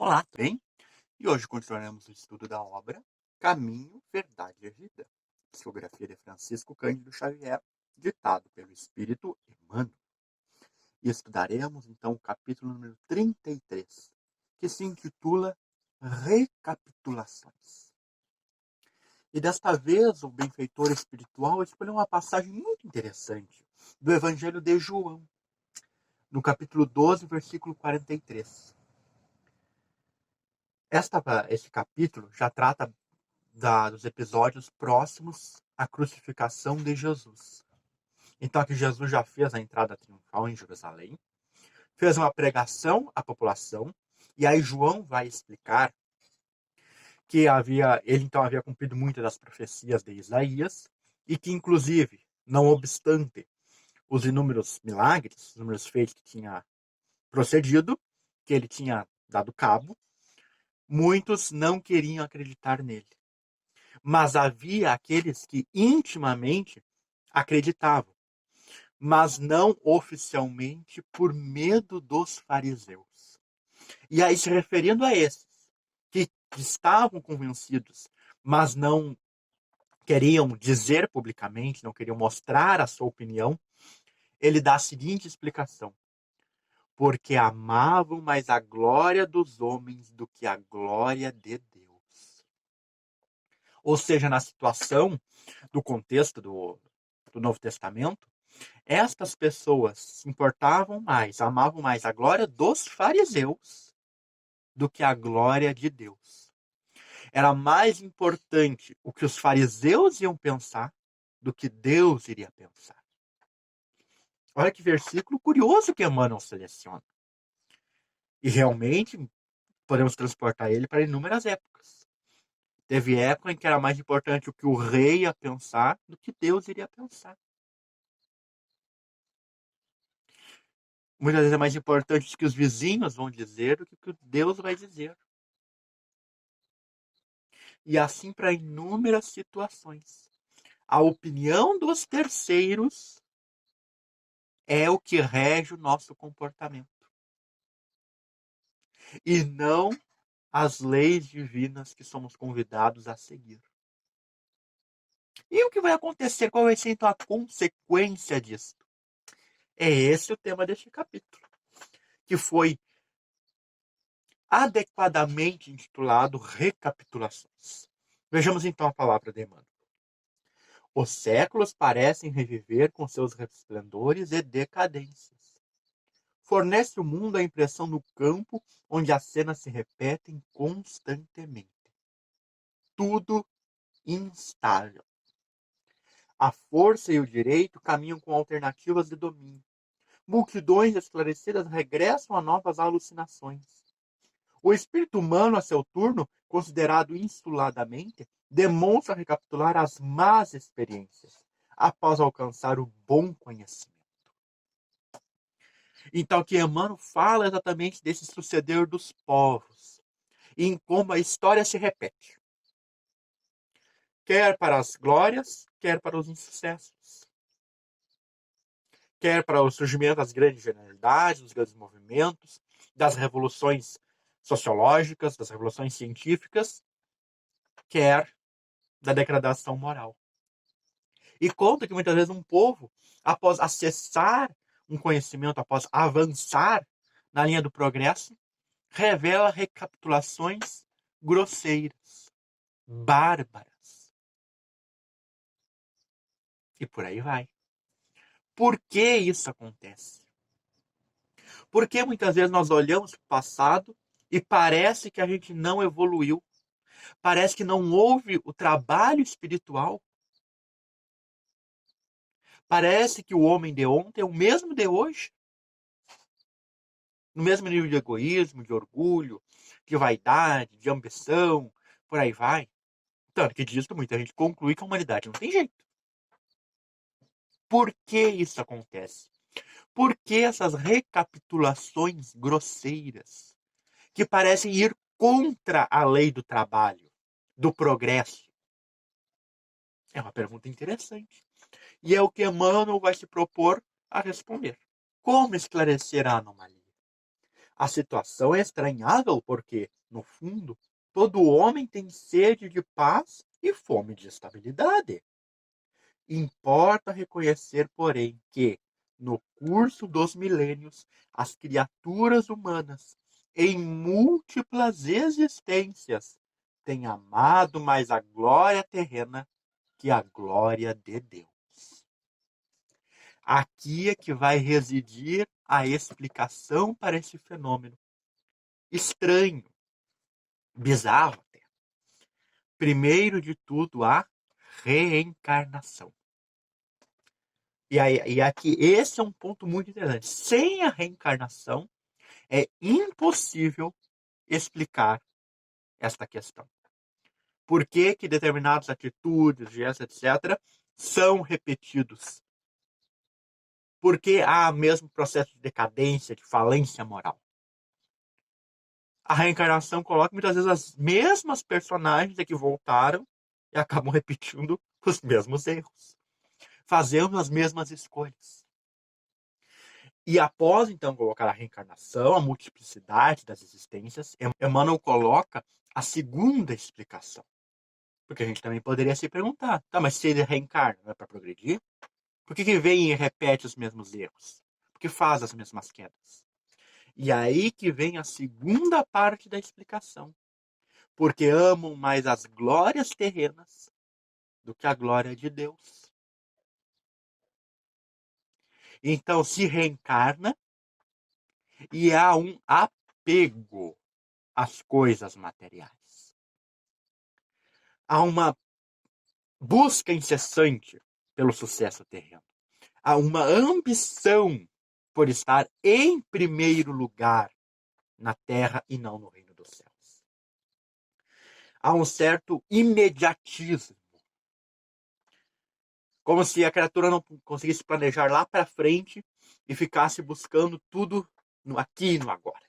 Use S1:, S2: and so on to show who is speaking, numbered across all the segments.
S1: Olá, tudo bem? E hoje continuaremos o estudo da obra Caminho, Verdade e Vida, psicografia de Francisco Cândido Xavier, ditado pelo Espírito Emmanuel. E estudaremos então o capítulo número 33, que se intitula Recapitulações. E desta vez o benfeitor espiritual escolheu uma passagem muito interessante do Evangelho de João, no capítulo 12, versículo 43. Esse capítulo já trata dos episódios próximos à crucificação de Jesus. Então aqui Jesus já fez a entrada triunfal em Jerusalém, fez uma pregação à população, e aí João vai explicar que ele então havia cumprido muitas das profecias de Isaías, e que inclusive, não obstante os inúmeros milagres, os inúmeros feitos que tinha procedido, que ele tinha dado cabo, muitos não queriam acreditar nele. Mas havia aqueles que intimamente acreditavam, mas não oficialmente por medo dos fariseus. E aí, se referindo a esses que estavam convencidos, mas não queriam dizer publicamente, não queriam mostrar a sua opinião, ele dá a seguinte explicação: porque amavam mais a glória dos homens do que a glória de Deus. Ou seja, na situação do contexto do Novo Testamento, estas pessoas se importavam mais, amavam mais a glória dos fariseus do que a glória de Deus. Era mais importante o que os fariseus iam pensar do que Deus iria pensar. Olha que versículo curioso que Emmanuel seleciona. E realmente podemos transportar ele para inúmeras épocas. Teve época em que era mais importante o que o rei ia pensar do que Deus iria pensar. Muitas vezes é mais importante o que os vizinhos vão dizer do que o que Deus vai dizer. E assim para inúmeras situações. A opinião dos terceiros é o que rege o nosso comportamento. E não as leis divinas que somos convidados a seguir. E o que vai acontecer? Qual vai ser então a consequência disso? É esse o tema deste capítulo, que foi adequadamente intitulado Recapitulações. Vejamos então a palavra de Emmanuel. Os séculos parecem reviver com seus resplendores e decadências. Fornece ao mundo a impressão do campo onde as cenas se repetem constantemente. Tudo instável. A força e o direito caminham com alternativas de domínio. Multidões esclarecidas regressam a novas alucinações. O espírito humano, a seu turno, considerado insuladamente, demonstra recapitular as más experiências, após alcançar o bom conhecimento. Então, que Emmanuel fala exatamente desse suceder dos povos, e em como a história se repete. Quer para as glórias, quer para os insucessos. Quer para o surgimento das grandes generalidades, dos grandes movimentos, das revoluções sociológicas, das revoluções científicas, quer da degradação moral. E conta que muitas vezes um povo, após acessar um conhecimento, após avançar na linha do progresso, revela recapitulações grosseiras, bárbaras. E por aí vai. Por que isso acontece? Porque muitas vezes nós olhamos para o passado e parece que a gente não evoluiu. Parece que não houve o trabalho espiritual. Parece que o homem de ontem é o mesmo de hoje. No mesmo nível de egoísmo, de orgulho, de vaidade, de ambição, por aí vai. Tanto que disso muita gente conclui que a humanidade não tem jeito. Por que isso acontece? Por que essas recapitulações grosseiras que parecem ir contra a lei do trabalho, do progresso? É uma pergunta interessante. E é o que Emmanuel vai se propor a responder. Como esclarecer a anomalia? A situação é estranhável porque, no fundo, todo homem tem sede de paz e fome de estabilidade. Importa reconhecer, porém, que, no curso dos milênios, as criaturas humanas, em múltiplas existências, têm amado mais a glória terrena que a glória de Deus. Aqui é que vai residir a explicação para esse fenômeno estranho, bizarro até. Primeiro de tudo, a reencarnação. E aqui, esse é um ponto muito interessante. Sem a reencarnação, é impossível explicar esta questão. Por que que determinadas atitudes, gestos, etc., são repetidos? Por que há mesmo processo de decadência, de falência moral? A reencarnação coloca muitas vezes as mesmas personagens que voltaram e acabam repetindo os mesmos erros, fazendo as mesmas escolhas. E após, então, colocar a reencarnação, a multiplicidade das existências, Emmanuel coloca a segunda explicação. Porque a gente também poderia se perguntar, tá, mas se ele reencarna, não é para progredir? Por que vem e repete os mesmos erros? Por que faz as mesmas quedas? E aí que vem a segunda parte da explicação. Porque amam mais as glórias terrenas do que a glória de Deus. Então se reencarna e há um apego às coisas materiais. Há uma busca incessante pelo sucesso terreno. Há uma ambição por estar em primeiro lugar na terra e não no reino dos céus. Há um certo imediatismo. Como se a criatura não conseguisse planejar lá para frente e ficasse buscando tudo no aqui e no agora.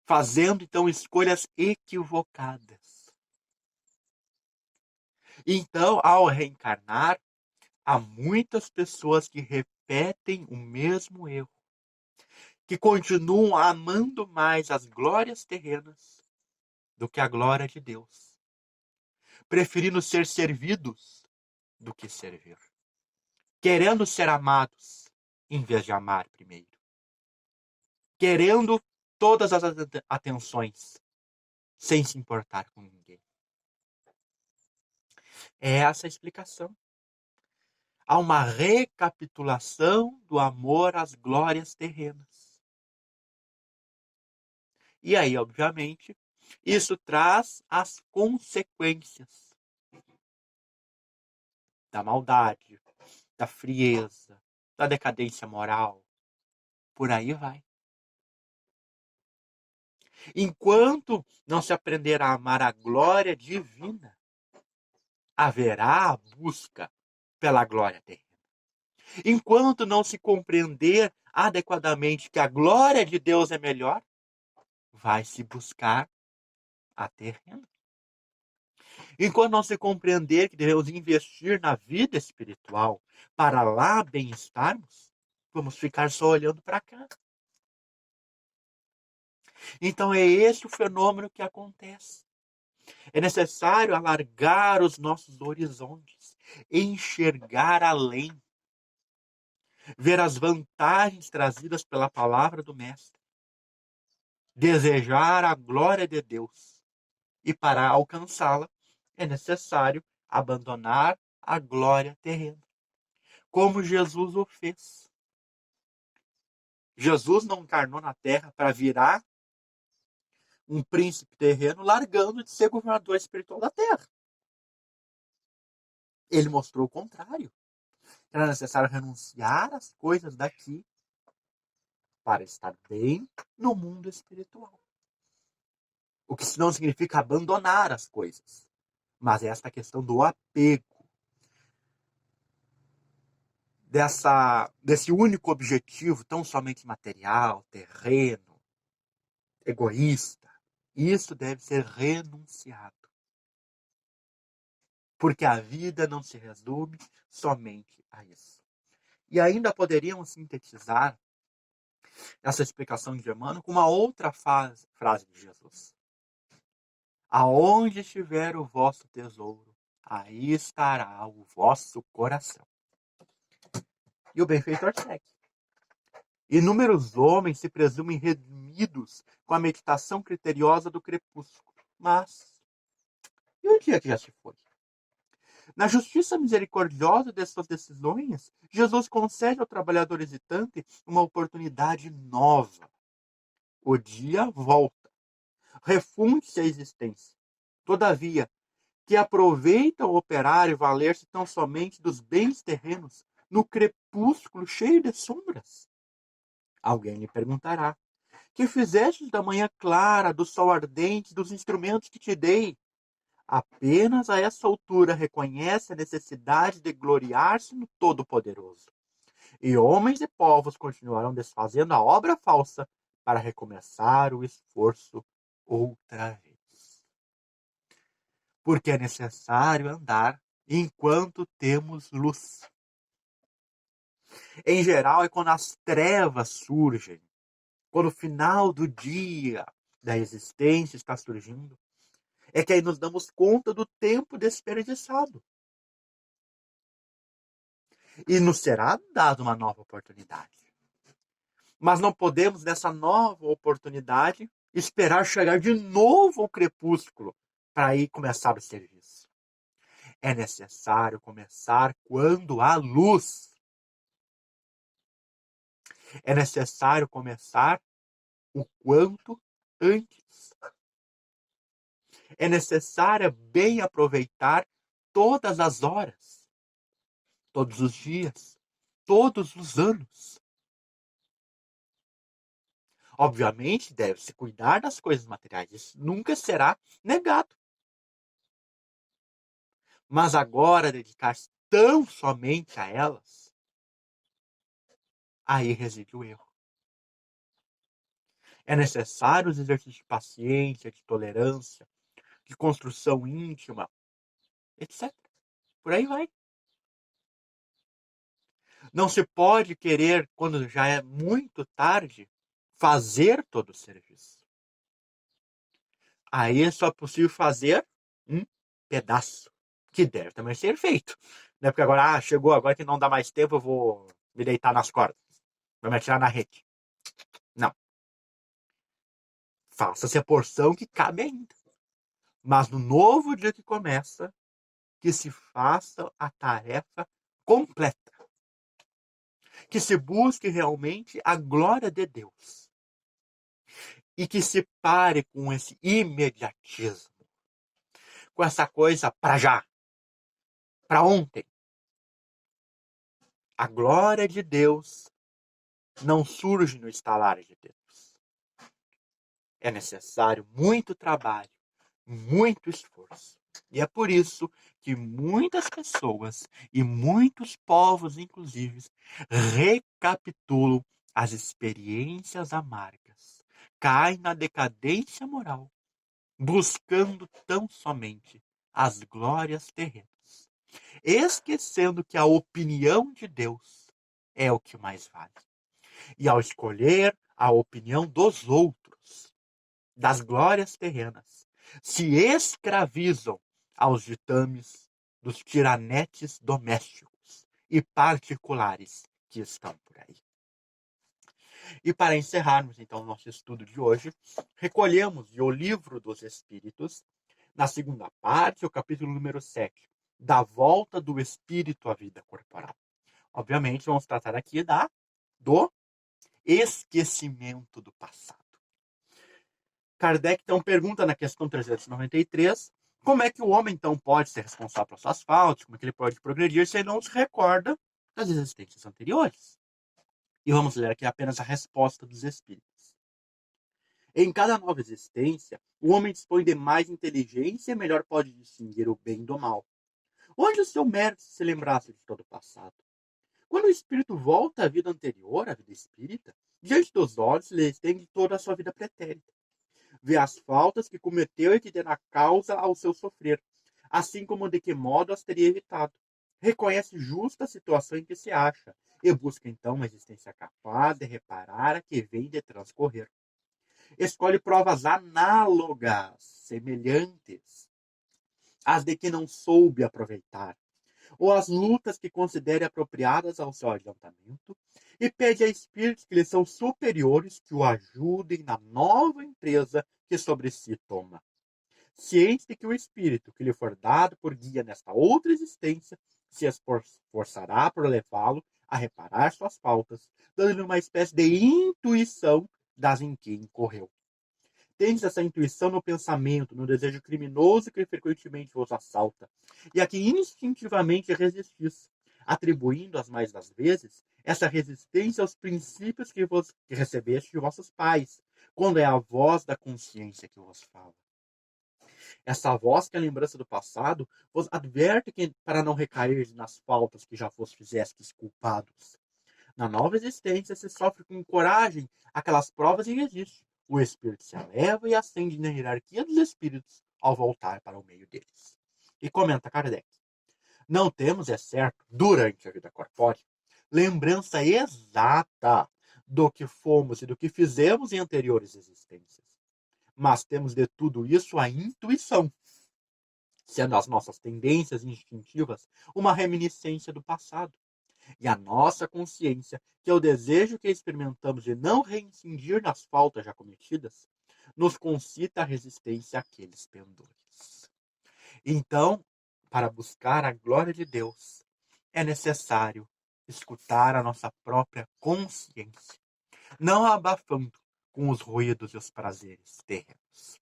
S1: Fazendo, então, escolhas equivocadas. Então, ao reencarnar, há muitas pessoas que repetem o mesmo erro, que continuam amando mais as glórias terrenas do que a glória de Deus, preferindo ser servidos do que servir, querendo ser amados em vez de amar primeiro, querendo todas as atenções sem se importar com ninguém. É essa a explicação. Há uma recapitulação do amor às glórias terrenas. E aí, obviamente, isso traz as consequências da maldade, da frieza, da decadência moral. Por aí vai. Enquanto não se aprender a amar a glória divina, haverá a busca pela glória terrena. Enquanto não se compreender adequadamente que a glória de Deus é melhor, vai se buscar a terrena. Enquanto não se compreender que devemos investir na vida espiritual para lá bem-estarmos, vamos ficar só olhando para cá. Então é esse o fenômeno que acontece. É necessário alargar os nossos horizontes, enxergar além, ver as vantagens trazidas pela palavra do Mestre, desejar a glória de Deus. E para alcançá-la, é necessário abandonar a glória terrena, como Jesus o fez. Jesus não encarnou na terra para virar um príncipe terreno largando de ser governador espiritual da terra. Ele mostrou o contrário. Era necessário renunciar às coisas daqui para estar bem no mundo espiritual. O que não significa abandonar as coisas, mas é esta questão do apego, desse único objetivo tão somente material, terreno, egoísta. Isso deve ser renunciado. Porque a vida não se resume somente a isso. E ainda poderíamos sintetizar essa explicação de Emmanuel com uma outra frase de Jesus. Aonde estiver o vosso tesouro, aí estará o vosso coração. E o benfeitor segue. Inúmeros homens se presumem redimidos com a meditação criteriosa do crepúsculo. Mas, e o dia que já se foi? Na justiça misericordiosa de suas decisões, Jesus concede ao trabalhador hesitante uma oportunidade nova. O dia volta, refunde-se a existência. Todavia, que aproveita o operário valer-se tão somente dos bens terrenos no crepúsculo cheio de sombras? Alguém lhe perguntará: que fizestes da manhã clara, do sol ardente, dos instrumentos que te dei? Apenas a essa altura reconhece a necessidade de gloriar-se no Todo-Poderoso. E homens e povos continuarão desfazendo a obra falsa para recomeçar o esforço outra vez. Porque é necessário andar enquanto temos luz. Em geral, é quando as trevas surgem, quando o final do dia da existência está surgindo, é que aí nos damos conta do tempo desperdiçado. E nos será dada uma nova oportunidade. Mas não podemos, nessa nova oportunidade, esperar chegar de novo ao crepúsculo para aí começar o serviço. É necessário começar quando há luz. É necessário começar o quanto antes. É necessário bem aproveitar todas as horas, todos os dias, todos os anos. Obviamente, deve-se cuidar das coisas materiais. Isso nunca será negado. Mas agora dedicar-se tão somente a elas, aí reside o erro. É necessário os exercícios de paciência, de tolerância, de construção íntima, etc. Por aí vai. Não se pode querer, quando já é muito tarde, fazer todo o serviço. Aí é só possível fazer um pedaço, que deve também ser feito. Não é porque agora, chegou, agora que não dá mais tempo, eu vou me deitar nas cordas. Vou me atirar na rede. Não. Faça-se a porção que cabe ainda. Mas no novo dia que começa, que se faça a tarefa completa. Que se busque realmente a glória de Deus. E que se pare com esse imediatismo. Com essa coisa para já. Para ontem. A glória de Deus não surge no estalar de dedos. É necessário muito trabalho, muito esforço. E é por isso que muitas pessoas e muitos povos, inclusive, recapitulam as experiências amargas, caem na decadência moral, buscando tão somente as glórias terrenas, esquecendo que a opinião de Deus é o que mais vale. E ao escolher a opinião dos outros, das glórias terrenas, se escravizam aos ditames dos tiranetes domésticos e particulares que estão por aí. E para encerrarmos, então, o nosso estudo de hoje, recolhemos o Livro dos Espíritos, na segunda parte, o capítulo número 7, da volta do espírito à vida corporal. Obviamente, vamos tratar aqui do esquecimento do passado. Kardec, então, pergunta na questão 393, como é que o homem, então, pode ser responsável pelas suas faltas, como é que ele pode progredir se ele não se recorda das existências anteriores? E vamos ler aqui apenas a resposta dos espíritos. Em cada nova existência, o homem dispõe de mais inteligência e melhor pode distinguir o bem do mal. Onde o seu mérito se lembrasse de todo o passado? Quando o espírito volta à vida anterior, à vida espírita, diante dos olhos lhe estende toda a sua vida pretérita. Vê as faltas que cometeu e que terá causa ao seu sofrer, assim como de que modo as teria evitado. reconhece justa a situação em que se acha e busca então uma existência capaz de reparar a que vem de transcorrer. Escolhe provas análogas, semelhantes, às de que não soube aproveitar, ou as lutas que considere apropriadas ao seu adiantamento, e pede a espíritos que lhe são superiores que o ajudem na nova empresa que sobre si toma. Ciente de que o espírito que lhe for dado por guia nesta outra existência se esforçará por levá-lo a reparar suas faltas, dando-lhe uma espécie de intuição das em que incorreu. Tendes essa intuição no pensamento, no desejo criminoso que frequentemente vos assalta, e a que instintivamente resistis, atribuindo as mais das vezes essa resistência aos princípios que recebeste de vossos pais, quando é a voz da consciência que vos fala. Essa voz que é a lembrança do passado vos adverte que, para não recair nas faltas que já vos fizestes culpados. Na nova existência se sofre com coragem aquelas provas e resiste. O espírito se eleva e ascende na hierarquia dos espíritos ao voltar para o meio deles. E comenta Kardec: não temos, é certo, durante a vida corpórea, lembrança exata do que fomos e do que fizemos em anteriores existências. Mas temos de tudo isso a intuição, sendo as nossas tendências instintivas uma reminiscência do passado. E a nossa consciência, que é o desejo que experimentamos de não reincidir nas faltas já cometidas, nos concita a resistência àqueles pendores. Então, para buscar a glória de Deus, é necessário escutar a nossa própria consciência, não abafando com os ruídos e os prazeres terrenos.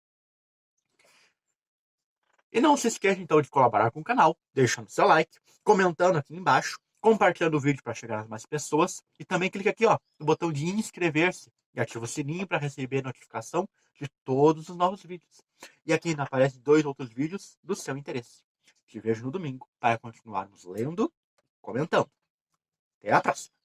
S1: E não se esqueça então de colaborar com o canal, deixando seu like, comentando aqui embaixo, compartilhando o vídeo para chegar a mais pessoas e também clica aqui no botão de inscrever-se e ativa o sininho para receber notificação de todos os novos vídeos. E aqui ainda aparecem 2 outros vídeos do seu interesse. Te vejo no domingo para continuarmos lendo, comentando. Até a próxima!